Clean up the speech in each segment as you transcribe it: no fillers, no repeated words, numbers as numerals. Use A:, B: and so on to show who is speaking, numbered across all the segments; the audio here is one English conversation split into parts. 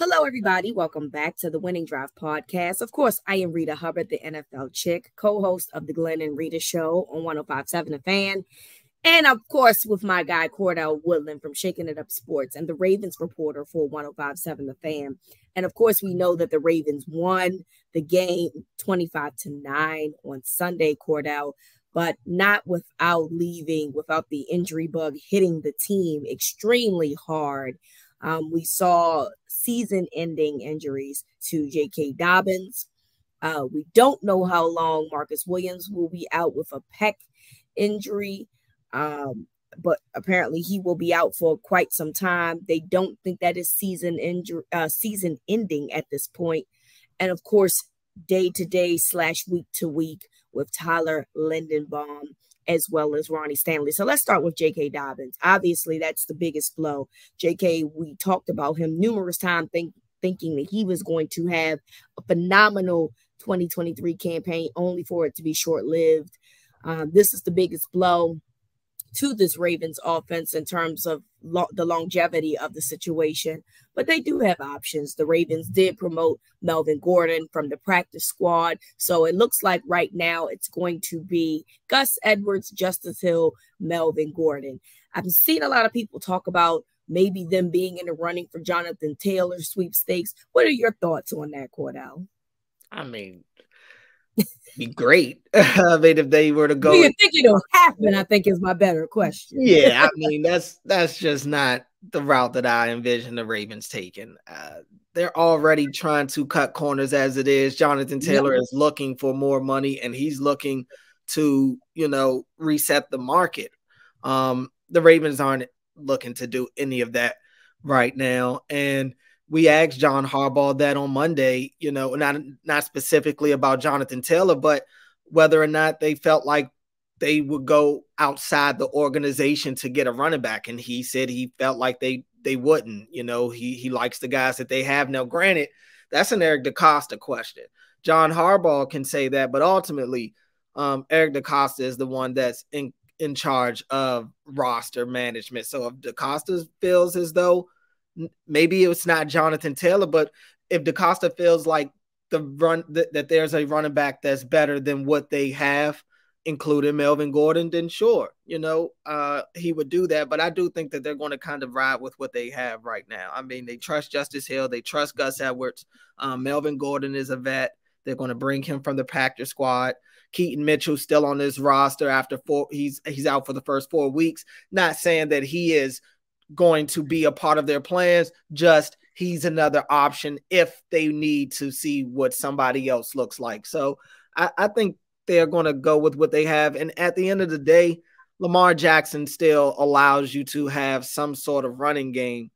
A: Hello, everybody. Welcome back to the Winning Drive podcast. Of course, I am Reeta Hubbard, the NFL chick, co-host of the Glenn and Rita Show on 105.7 The Fan. And, of course, with my guy, Cordell Woodland from Shaking It Up Sports and the Ravens reporter for 105.7 The Fan. And, of course, we know that the Ravens won the game 25-9 on Sunday, Cordell, but not without the injury bug hitting the team extremely hard. We saw season-ending injuries to J.K. Dobbins. We don't know how long Marcus Williams will be out with a pec injury, but apparently he will be out for quite some time. They don't think that is season-ending at this point. And, of course, day-to-day / week-to-week with Tyler Linderbaum as well as Ronnie Stanley. So let's start with J.K. Dobbins. Obviously, that's the biggest blow. J.K., we talked about him numerous times thinking that he was going to have a phenomenal 2023 campaign, only for it to be short-lived. This is the biggest blow to this Ravens offense in terms of the longevity of the situation. But they do have options. The Ravens did promote Melvin Gordon from the practice squad. So it looks like right now it's going to be Gus Edwards, Justice Hill, Melvin Gordon. I've seen a lot of people talk about maybe them being in the running for Jonathan Taylor sweepstakes. What are your thoughts on that, Cordell?
B: I mean, be great. I mean, if they were to go.
A: Do you think it'll happen? I think is my better question.
B: Yeah, I mean, that's just not the route that I envision the Ravens taking. They're already trying to cut corners as it is. Jonathan Taylor is looking for more money, and he's looking to, reset the market. The Ravens aren't looking to do any of that right now. And we asked John Harbaugh that on Monday, not specifically about Jonathan Taylor, but whether or not they felt like they would go outside the organization to get a running back. And he said he felt like they wouldn't. He likes the guys that they have. Now, granted, that's an Eric DeCosta question. John Harbaugh can say that, but ultimately, Eric DeCosta is the one that's in charge of roster management. So if DeCosta feels as though maybe it's not Jonathan Taylor, but if DeCosta feels like that there's a running back that's better than what they have, including Melvin Gordon, then sure, he would do that. But I do think that they're going to kind of ride with what they have right now. I mean, they trust Justice Hill, they trust Gus Edwards. Melvin Gordon is a vet. They're going to bring him from the practice squad. Keaton Mitchell still on this roster after he's out for the first 4 weeks. Not saying that he is going to be a part of their plans, just he's another option if they need to see what somebody else looks like. So I think they're going to go with what they have. And at the end of the day, Lamar Jackson still allows you to have some sort of running game.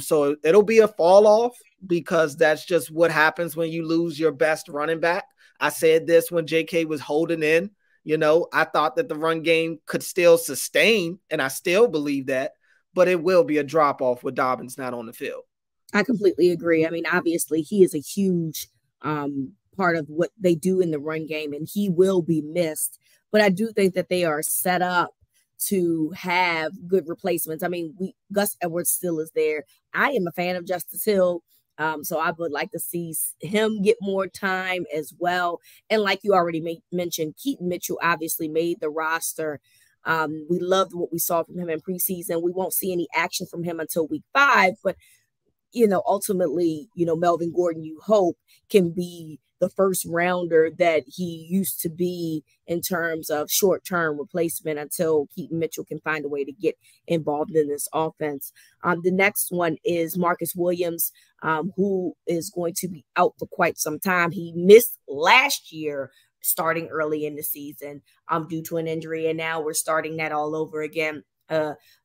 B: So it'll be a fall off because that's just what happens when you lose your best running back. I said this when JK was holding in, I thought that the run game could still sustain, and I still believe that. But it will be a drop-off with Dobbins not on the field.
A: I completely agree. I mean, obviously, he is a huge part of what they do in the run game, and he will be missed. But I do think that they are set up to have good replacements. I mean, Gus Edwards still is there. I am a fan of Justice Hill, so I would like to see him get more time as well. And like you already mentioned, Keaton Mitchell obviously made the roster. We loved what we saw from him in preseason. We won't see any action from him until week 5, but ultimately, Melvin Gordon, you hope, can be the first rounder that he used to be in terms of short-term replacement until Keaton Mitchell can find a way to get involved in this offense. The next one is Marcus Williams, who is going to be out for quite some time. He missed last year starting early in the season due to an injury, and now we're starting that all over again.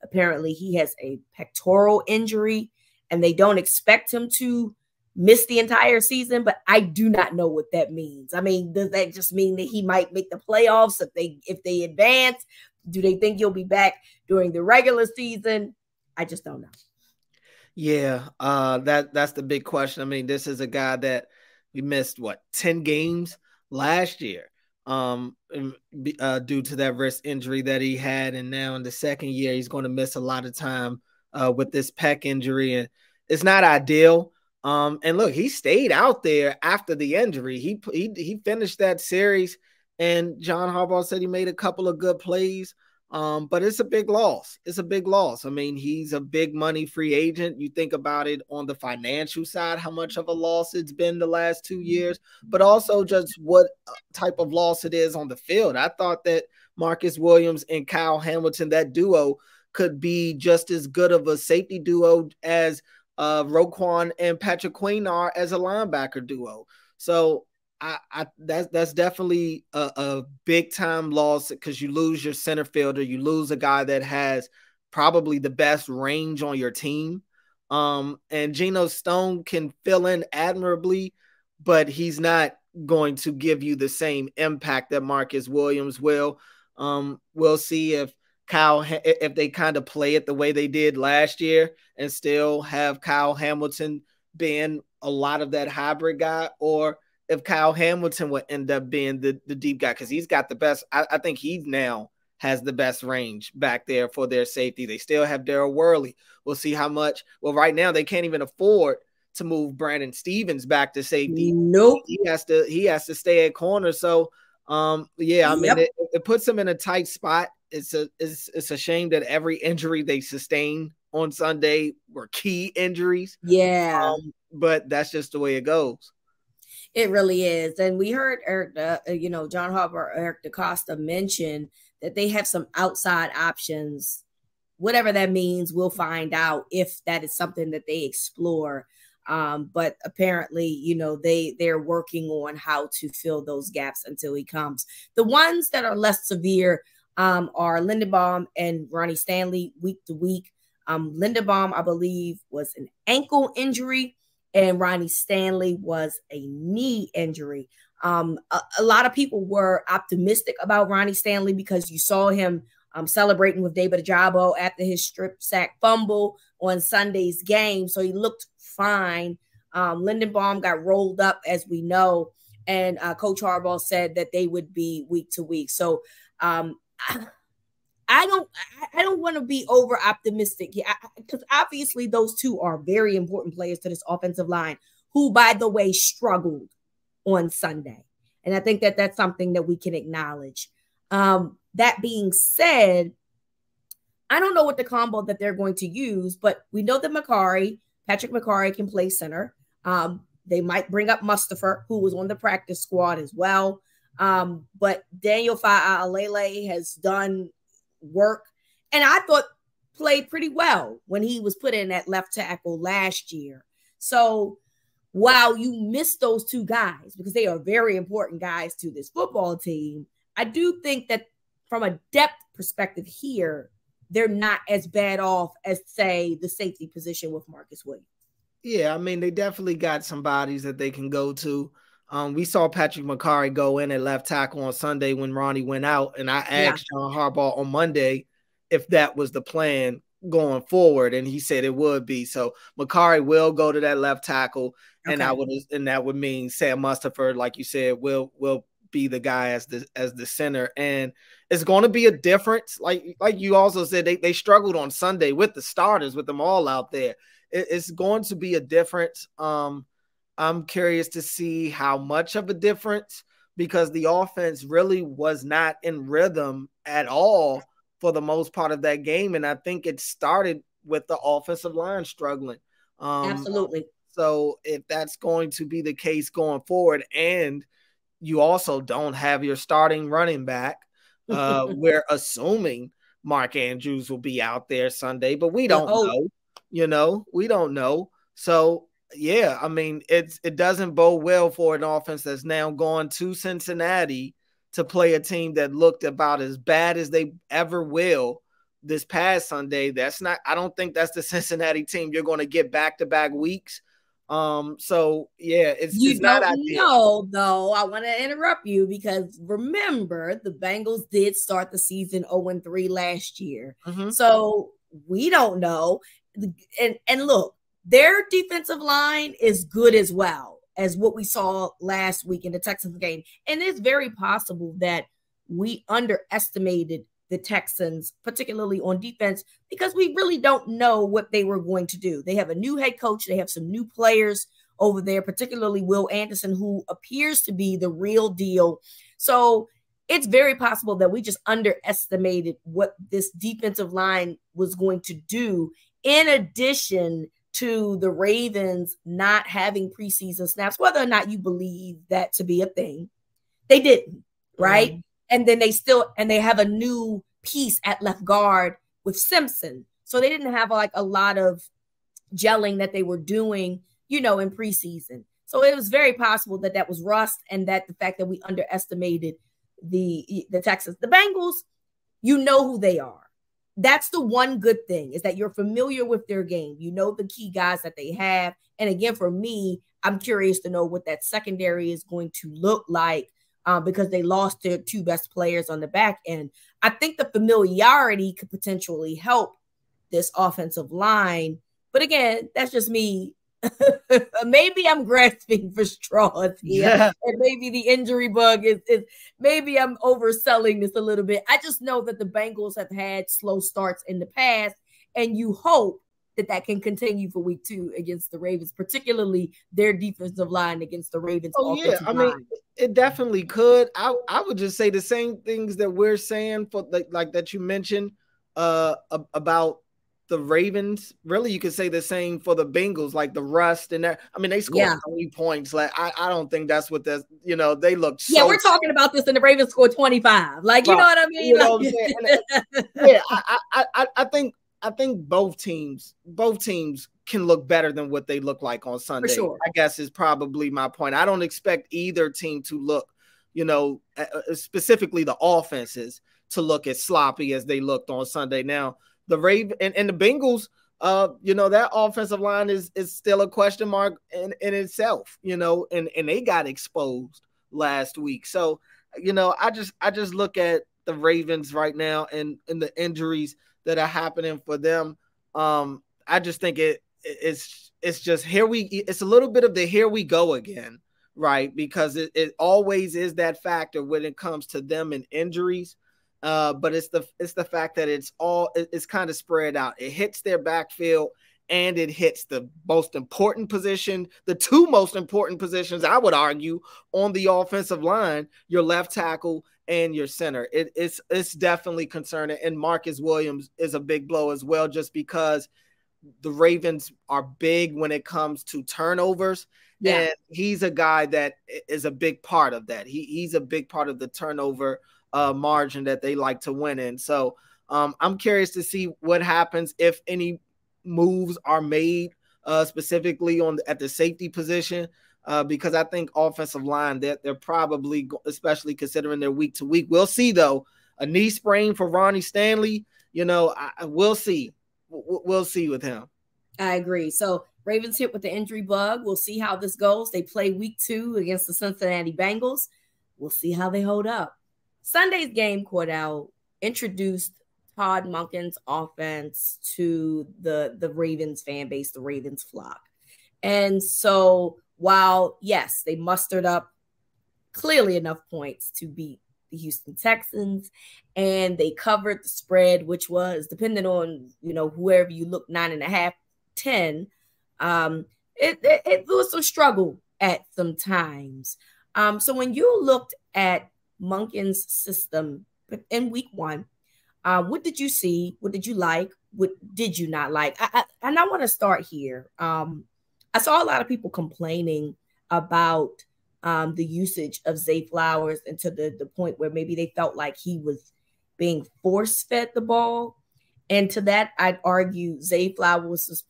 A: Apparently, he has a pectoral injury, and they don't expect him to miss the entire season, but I do not know what that means. I mean, does that just mean that he might make the playoffs if they advance? Do they think he'll be back during the regular season? I just don't know.
B: Yeah, that's the big question. I mean, this is a guy that we missed 10 games last year due to that wrist injury that he had, and now in the second year he's going to miss a lot of time with this pec injury, and it's not ideal. And look, he stayed out there after the injury. He finished that series, and John Harbaugh said he made a couple of good plays. But it's a big loss. It's a big loss. I mean, he's a big money free agent. You think about it on the financial side, how much of a loss it's been the last 2 years, but also just what type of loss it is on the field. I thought that Marcus Williams and Kyle Hamilton, that duo, could be just as good of a safety duo as Roquan and Patrick Queen are as a linebacker duo. So that's definitely a big time loss, because you lose your center fielder, you lose a guy that has probably the best range on your team. And Geno Stone can fill in admirably, but he's not going to give you the same impact that Marcus Williams will. We'll see if they kind of play it the way they did last year and still have Kyle Hamilton being a lot of that hybrid guy, or if Kyle Hamilton would end up being the deep guy, because he's got the best. I think he now has the best range back there for their safety. They still have Darryl Worley. We'll see how much. Well, right now they can't even afford to move Brandon Stevens back to safety.
A: Nope.
B: He has to stay at corner. So yeah, I mean, it puts him in a tight spot. It's a shame that every injury they sustain on Sunday were key injuries.
A: Yeah.
B: But that's just the way it goes.
A: It really is. And we heard John Harbaugh, Eric DeCosta mention that they have some outside options. Whatever that means, we'll find out if that is something that they explore. But apparently, they're working on how to fill those gaps until he comes. The ones that are less severe are Linderbaum and Ronnie Stanley week to week. Linderbaum, I believe, was an ankle injury, and Ronnie Stanley was a knee injury. A lot of people were optimistic about Ronnie Stanley because you saw him celebrating with David Ajabo after his strip sack fumble on Sunday's game. So he looked fine. Linderbaum got rolled up, as we know, and Coach Harbaugh said that they would be week to week. So I don't want to be over optimistic because obviously those two are very important players to this offensive line, who, by the way, struggled on Sunday. And I think that that's something that we can acknowledge. That being said, I don't know what the combo that they're going to use, but we know that Patrick Mekari can play center. They might bring up Mustipher, who was on the practice squad as well. But Daniel Fa'alele has done work, and I thought played pretty well when he was put in at left tackle last year. So while you miss those two guys, because they are very important guys to this football team, I do think that from a depth perspective here, they're not as bad off as, say, the safety position with Marcus Williams.
B: Yeah, I mean, they definitely got some bodies that they can go to. We saw Patrick Mekari go in at left tackle on Sunday when Ronnie went out, and I asked John Harbaugh on Monday if that was the plan going forward, and he said it would be. So Mekari will go to that left tackle, and that would mean Sam Mustipher, like you said, will be the guy as the center, and it's going to be a difference. Like you also said, they struggled on Sunday with the starters, with them all out there. It's going to be a difference. I'm curious to see how much of a difference, because the offense really was not in rhythm at all for the most part of that game. And I think it started with the offensive line struggling.
A: Absolutely.
B: So if that's going to be the case going forward, and you also don't have your starting running back, we're assuming Mark Andrews will be out there Sunday, but we don't know. We don't know. So yeah, I mean, it doesn't bode well for an offense that's now gone to Cincinnati to play a team that looked about as bad as they ever will this past Sunday. I don't think that's the Cincinnati team you're going to get back-to-back weeks. So yeah, it's not ideal.
A: No, though, I want to interrupt you because remember, the Bengals did start the season 0-3 last year. Mm-hmm. So we don't know. And look, their defensive line is good as well as what we saw last week in the Texans game. And it's very possible that we underestimated the Texans, particularly on defense, because we really don't know what they were going to do. They have a new head coach. They have some new players over there, particularly Will Anderson, who appears to be the real deal. So it's very possible that we just underestimated what this defensive line was going to do, in addition to the Ravens not having preseason snaps, whether or not you believe that to be a thing. They didn't, right? And then they have a new piece at left guard with Simpson. So they didn't have like a lot of gelling that they were doing, in preseason. So it was very possible that that was rust, and that the fact that we underestimated the Texans. The Bengals, you know who they are. That's the one good thing, is that you're familiar with their game. You know the key guys that they have. And again, for me, I'm curious to know what that secondary is going to look like, because they lost their two best players on the back end. I think the familiarity could potentially help this offensive line. But again, that's just me. Maybe I'm grasping for straws here. Yeah. And maybe the injury bug is maybe I'm overselling this a little bit. I just know that the Bengals have had slow starts in the past, and you hope that can continue for week 2 against the Ravens, particularly their defensive line against the Ravens.
B: Oh yeah, I mean, it definitely could. I would just say the same things that we're saying for like that you mentioned about the Ravens. Really, you could say the same for the Bengals, like the rust and that. I mean, they scored 20 points. Like I don't think that's what they looked. So
A: yeah, we're talking about this, and the Ravens scored 25. Like, you know what I mean?
B: You know what I'm saying? Yeah, I think both teams can look better than what they look like on Sunday.
A: For sure.
B: I guess is probably my point. I don't expect either team to look, specifically the offenses, to look as sloppy as they looked on Sunday. Now, the Ravens and the Bengals, that offensive line is still a question mark in itself, and they got exposed last week. So, I just look at the Ravens right now and the injuries that are happening for them. I just think it's just it's a little bit of the here we go again, right? Because it always is that factor when it comes to them and injuries. But it's the fact that it's kind of spread out. It hits their backfield, and it hits the most important position, the two most important positions, I would argue, on the offensive line, your left tackle and your center. It's definitely concerning. And Marcus Williams is a big blow as well, just because the Ravens are big when it comes to turnovers. Yeah. And he's a guy that is a big part of that. He's a big part of the turnover margin that they like to win in. So I'm curious to see what happens if any moves are made specifically at the safety position, because I think offensive line, they're probably, especially considering their week to week. We'll see, though. A knee sprain for Ronnie Stanley, we'll see. We'll see with him.
A: I agree. So Ravens hit with the injury bug. We'll see how this goes. They play week 2 against the Cincinnati Bengals. We'll see how they hold up. Sunday's game, Cordell, introduced Todd Monken's offense to the Ravens fan base, the Ravens flock. And so while, yes, they mustered up clearly enough points to beat the Houston Texans, and they covered the spread, which was, depending on, whoever you look, 9.5, 10, it was some struggle at some times. So when you looked at Monken's system in week 1, what did you see? What did you like? What did you not like? And I want to start here. I saw a lot of people complaining about the usage of Zay Flowers, and to the point where maybe they felt like he was being force-fed the ball. And to that, I'd argue Zay Flowers was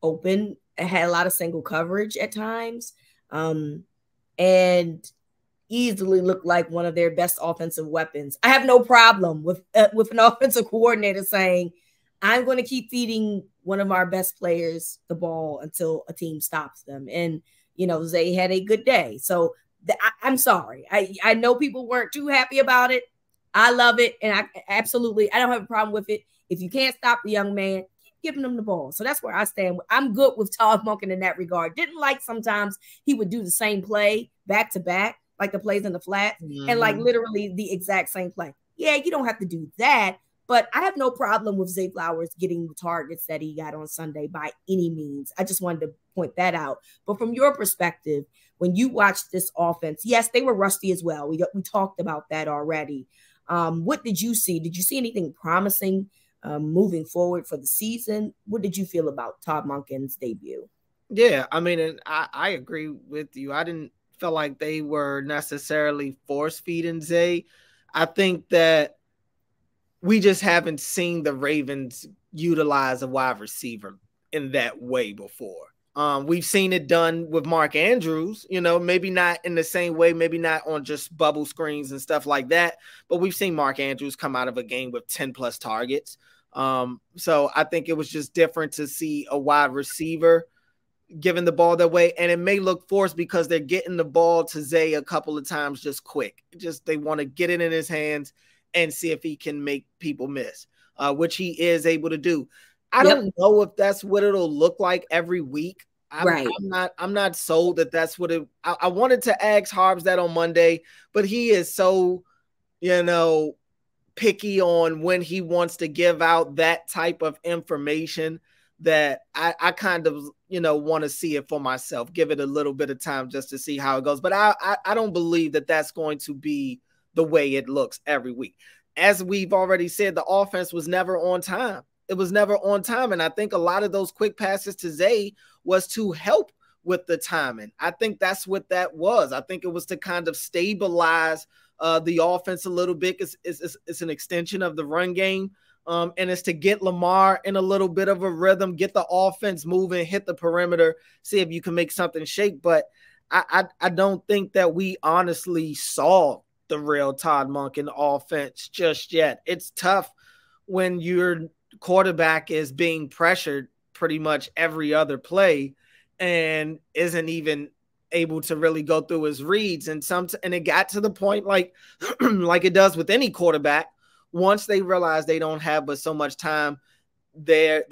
A: open. It had a lot of single coverage at times, and easily looked like one of their best offensive weapons. I have no problem with an offensive coordinator saying, I'm going to keep feeding one of our best players the ball until a team stops them. And, Zay had a good day. So I'm sorry. I know people weren't too happy about it. I love it. And I don't have a problem with it. If you can't stop the young man, keep giving him the ball. So that's where I stand. I'm good with Todd Monken in that regard. Didn't like sometimes he would do the same play back to back, like the plays in the flat, and like literally the exact same play. yeah, you don't have to do that. But I have no problem with Zay Flowers getting the targets that he got on Sunday by any means. I just wanted to point that out. But from your perspective, when you watched this offense, yes, they were rusty as well. We talked about that already. What did you see? Did you see anything promising moving forward for the season? What did you feel about Todd Monken's debut?
B: Yeah, I mean, and I agree with you. I didn't feel like they were necessarily force feeding Zay. I think that we just haven't seen the Ravens utilize a wide receiver in that way before. We've seen it done with Mark Andrews, maybe not in the same way, maybe not on just bubble screens and stuff like that, but we've seen Mark Andrews come out of a game with 10 plus targets. So I think it was just different to see a wide receiver giving the ball that way. And it may look forced because they're getting the ball to Zay a couple of times just quick. Just they want to get it in his hands and see if he can make people miss, which he is able to do. I don't know if that's what it'll look like every week. I'm not sold that that's what it. I wanted to ask Harbs that on Monday, but he is so, picky on when he wants to give out that type of information that I kind of, want to see it for myself, give it a little bit of time just to see how it goes. But I don't believe that that's going to be the way it looks every week. As we've already said, the offense was never on time. It was never on time. And I think a lot of those quick passes to Zay was to help with the timing. I think that's what that was. I think it was to kind of stabilize the offense a little bit. It's an extension of the run game. And it's to get Lamar in a little bit of a rhythm, get the offense moving, hit the perimeter, see if you can make something shake. But I don't think that we honestly saw the real Todd Monken offense just yet. It's tough when your quarterback is being pressured pretty much every other play and isn't even able to really go through his reads. And it got to the point like it does with any quarterback. Once they realize they don't have but so much time, their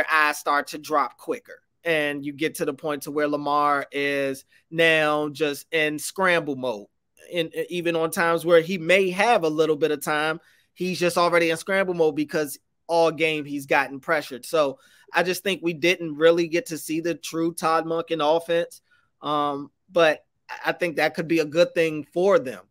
B: eyes start to drop quicker. And you get to the point to where Lamar is now just in scramble mode. And even on times where he may have a little bit of time, he's just already in scramble mode because all game he's gotten pressured. So I just think we didn't really get to see the true Todd Monken offense. But I think that could be a good thing for them,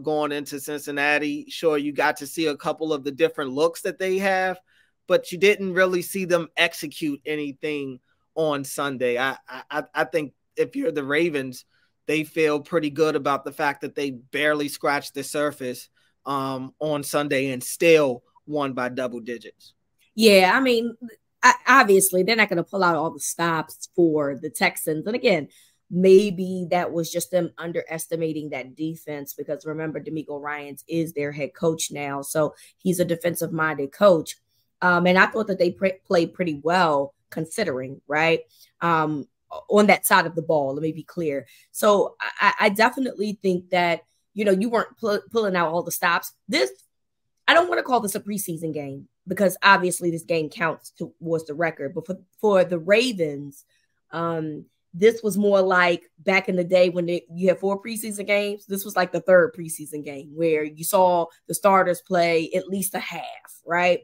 B: going into Cincinnati. Sure, you got to see a couple of the different looks that they have, but you didn't really see them execute anything on Sunday. I think if you're the Ravens, they feel pretty good about the fact that they barely scratched the surface on Sunday and still won by double digits.
A: Yeah, I mean, obviously they're not going to pull out all the stops for the Texans. And again, maybe that was just them underestimating that defense because remember, DeMeco Ryans is their head coach now. So he's a defensive-minded coach. And I thought that they played pretty well considering, right? On that side of the ball, let me be clear. So I definitely think that, you weren't pulling out all the stops. I don't want to call this a preseason game because obviously this game counts towards the record. But for the Ravens, this was more like back in the day when you had 4 preseason games. This was like the 3rd preseason game where you saw the starters play at least a half, right?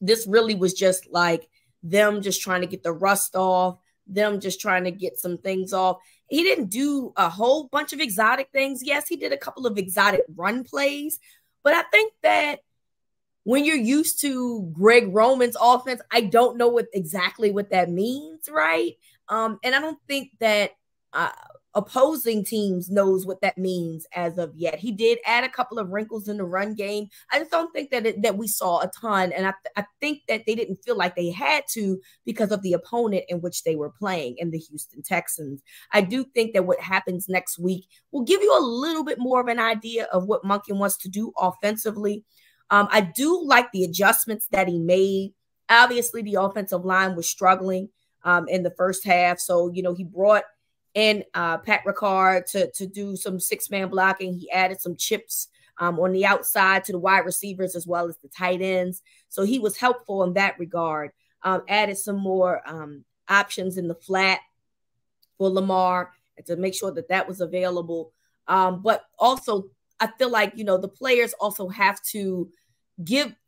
A: This really was just like them just trying to get the rust off, them just trying to get some things off. He didn't do a whole bunch of exotic things. Yes, he did a couple of exotic run plays, but I think that when you're used to Greg Roman's offense, I don't know exactly what that means, right? And I don't think that opposing teams knows what that means as of yet. He did add a couple of wrinkles in the run game. I just don't think that we saw a ton. And I think that they didn't feel like they had to because of the opponent in which they were playing in the Houston Texans. I do think that what happens next week will give you a little bit more of an idea of what Monken wants to do offensively. I do like the adjustments that he made. Obviously, the offensive line was struggling in the first half. So, he brought in Pat Ricard to do some 6-man blocking. He added some chips on the outside to the wide receivers as well as the tight ends. So he was helpful in that regard. Added some more options in the flat for Lamar and to make sure that was available. But also I feel like, the players also have to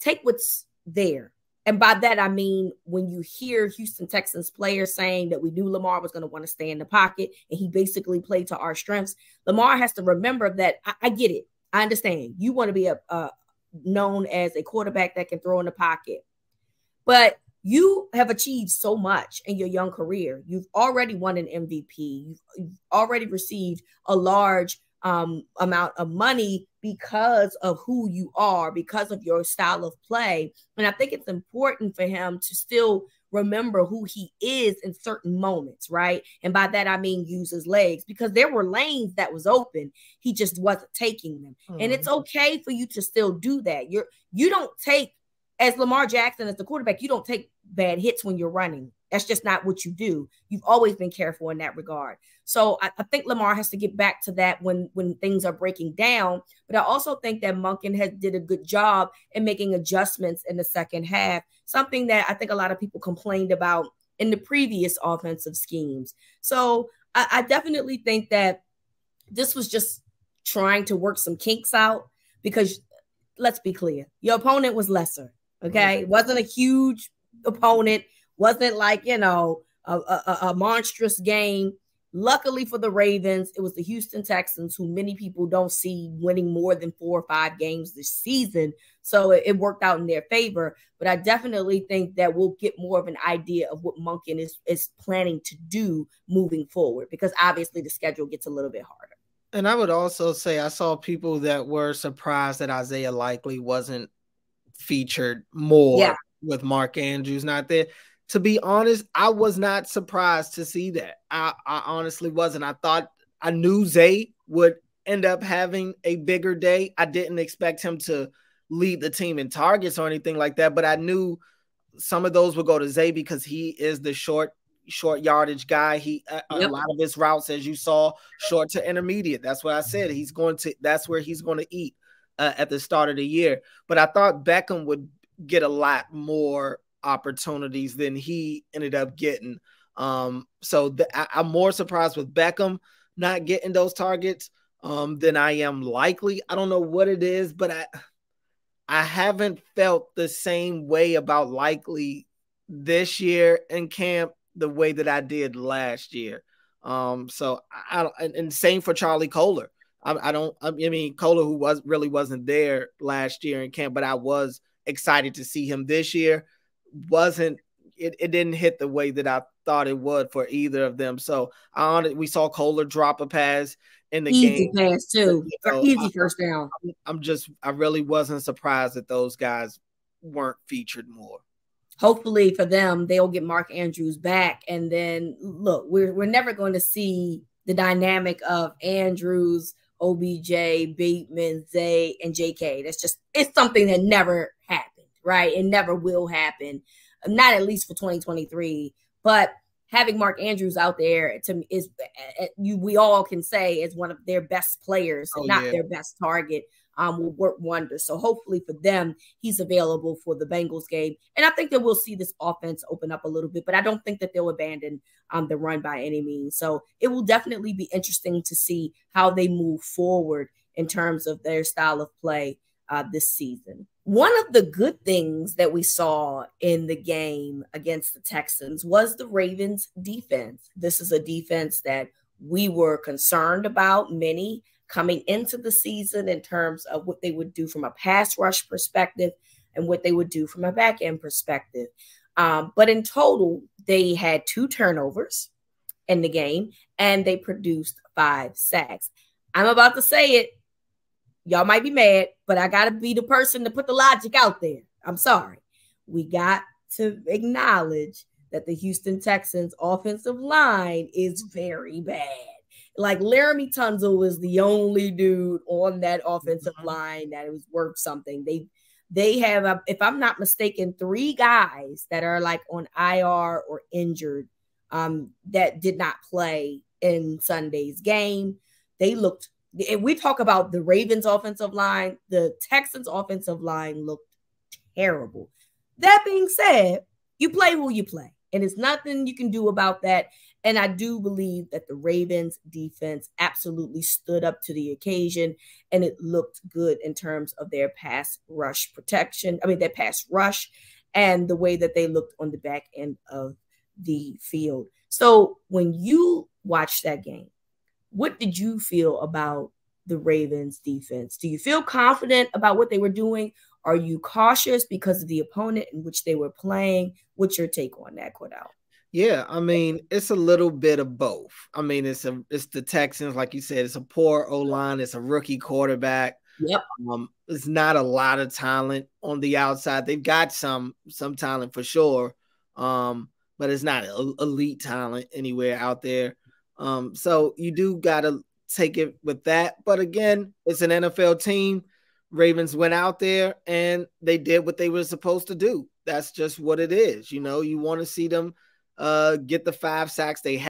A: take what's there. And by that, I mean, when you hear Houston Texans players saying that we knew Lamar was going to want to stay in the pocket and he basically played to our strengths, Lamar has to remember that I get it. I understand. You want to be known as a quarterback that can throw in the pocket. But you have achieved so much in your young career. You've already won an MVP. You've already received a large amount of money because of who you are, because of your style of play. And I think it's important for him to still remember who he is in certain moments, right? And by that, I mean use his legs, because there were lanes that was open. He just wasn't taking them. And it's okay for you to still do that. You don't take, as Lamar Jackson, as the quarterback, you don't take bad hits when you're running. That's just not what you do. You've always been careful in that regard. So I think Lamar has to get back to that when things are breaking down. But I also think that Monken did a good job in making adjustments in the second half, something that I think a lot of people complained about in the previous offensive schemes. So I definitely think that this was just trying to work some kinks out, because let's be clear, your opponent was lesser. Okay. It wasn't a huge opponent. Wasn't like, a monstrous game. Luckily for the Ravens, it was the Houston Texans, who many people don't see winning more than 4 or 5 games this season. So it worked out in their favor. But I definitely think that we'll get more of an idea of what Monken is planning to do moving forward, because obviously the schedule gets a little bit harder.
B: And I would also say I saw people that were surprised that Isaiah Likely wasn't featured more with Mark Andrews not there. To be honest, I was not surprised to see that. I honestly wasn't. I knew Zay would end up having a bigger day. I didn't expect him to lead the team in targets or anything like that, but I knew some of those would go to Zay because he is the short yardage guy. A lot of his routes, as you saw, short to intermediate. That's what I said. That's where he's going to eat at the start of the year. But I thought Beckham would get a lot more opportunities than he ended up getting. So I'm more surprised with Beckham not getting those targets than I am Likely. I don't know what it is, but I haven't felt the same way about Likely this year in camp the way that I did last year. So and same for Charlie Kohler. I mean Kohler, who really wasn't there last year in camp, but I was excited to see him this year. It didn't hit the way that I thought it would for either of them. So we saw Kohler drop a pass in the game.
A: Easy pass too. Easy first down.
B: I really wasn't surprised that those guys weren't featured more.
A: Hopefully for them, they'll get Mark Andrews back. And then look, we're never going to see the dynamic of Andrews, OBJ, Bateman, Zay, and JK. It's something that never happened. Right. It never will happen. Not at least for 2023. But having Mark Andrews out there we all can say is one of their best players, their best target, will work wonders. So hopefully for them, he's available for the Bengals game. And I think that we'll see this offense open up a little bit, but I don't think that they'll abandon the run by any means. So it will definitely be interesting to see how they move forward in terms of their style of play this season. One of the good things that we saw in the game against the Texans was the Ravens defense. This is a defense that we were concerned about, many coming into the season, in terms of what they would do from a pass rush perspective and what they would do from a back end perspective. But in total, they had 2 turnovers in the game and they produced 5 sacks. I'm about to say it. Y'all might be mad, but I got to be the person to put the logic out there. I'm sorry. We got to acknowledge that the Houston Texans offensive line is very bad. Like Laramie Tunzel was the only dude on that offensive line that was worth something. They have, if I'm not mistaken, 3 guys that are like on IR or injured that did not play in Sunday's game. They looked. If we talk about the Ravens offensive line, the Texans offensive line looked terrible. That being said, you play who you play. And it's nothing you can do about that. And I do believe that the Ravens defense absolutely stood up to the occasion, and it looked good in terms of their pass rush protection. I mean, their pass rush and the way that they looked on the back end of the field. So when you watched that game, what did you feel about the Ravens defense? Do you feel confident about what they were doing? Are you cautious because of the opponent in which they were playing? What's your take on that, Cordell?
B: Yeah, I mean, it's a little bit of both. I mean, it's the Texans, like you said, it's a poor O-line, it's a rookie quarterback.
A: Yep.
B: It's not a lot of talent on the outside. They've got some talent for sure, but it's not elite talent anywhere out there. So you do got to take it with that. But again, it's an NFL team. Ravens went out there and they did what they were supposed to do. That's just what it is. You know, you want to see them get the 5 sacks they had.